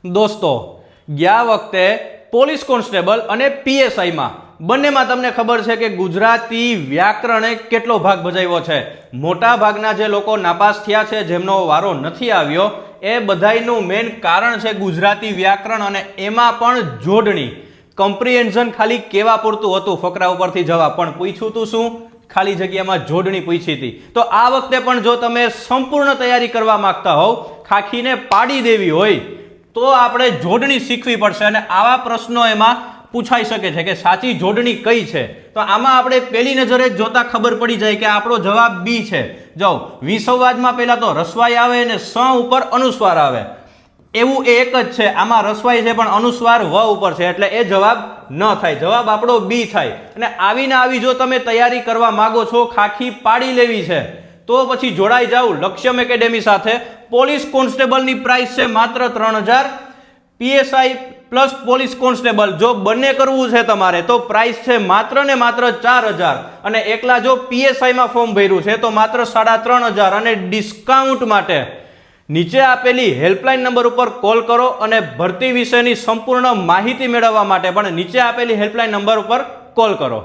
દોસ્તો, ગયા વખતે પોલીસ કોન્સ્ટેબલ અને પીએસઆઈમાં બંનેમાં તમને ખબર છે કે ગુજરાતી વ્યાકરણે કેટલો ભાગ ભજવ્યો છે. મોટા ભાગના જે લોકો નાપાસ થયા છે, જેમનો વારો નથી આવ્યો, એ બધાયનું મેઇન કારણ છે ગુજરાતી વ્યાકરણ. અને એમાં પણ જોડણી, કમ્પ્રિહેન્શન ખાલી કેવા પૂરતું હતું, ફકરા ઉપરથી જવાબ, પણ પૂછ્યું તું શું? ખાલી જગ્યામાં જોડણી પૂછી હતી. તો આ વખતે પણ જો તમે સંપૂર્ણ તૈયારી કરવા માંગતા હોવ, ખાખીને પાડી દેવી હોય, તો આપણે જોડણી શીખવી પડશે. અને આવા પ્રશ્નો એમાં પૂછાઈ શકે છે કે સાચી જોડણી કઈ છે. તો આમાં આપણે પહેલી નજરે જ જોતા ખબર પડી જાય કે આપણો જવાબ બી છે. જો વિસંવાદમાં પહેલા તો રસવાઈ આવે અને સ ઉપર અનુસ્વાર આવે, એવું એક જ છે. આમાં રસવાઈ છે પણ અનુસ્વાર વ ઉપર છે, એટલે એ જવાબ ન થાય. જવાબ આપણો બી થાય. અને આવીને આવી જો તમે તૈયારી કરવા માંગો છો, ખાખી પાડી લેવી છે, તો પછી જોડાઈ જાવ લક્ષ્યમ એકેડેમી સાથે. પોલીસ કોન્સ્ટેબલની પ્રાઇસ છે માત્ર 3000. પીએસઆઈ પ્લસ પોલીસ કોન્સ્ટેબલ જો બંને કરવું છે તમારે, તો પ્રાઇસ છે માત્ર ને માત્ર 4000. અને એકલા જો પીએસઆઈમાં ફોર્મ ભર્યું છે તો માત્ર 3500. અને ડિસ્કાઉન્ટ માટે નીચે આપેલી હેલ્પલાઇન નંબર ઉપર કોલ કરો. અને ભરતી વિશેની સંપૂર્ણ માહિતી મેળવવા માટે પણ નીચે આપેલી હેલ્પલાઇન નંબર ઉપર કોલ કરો.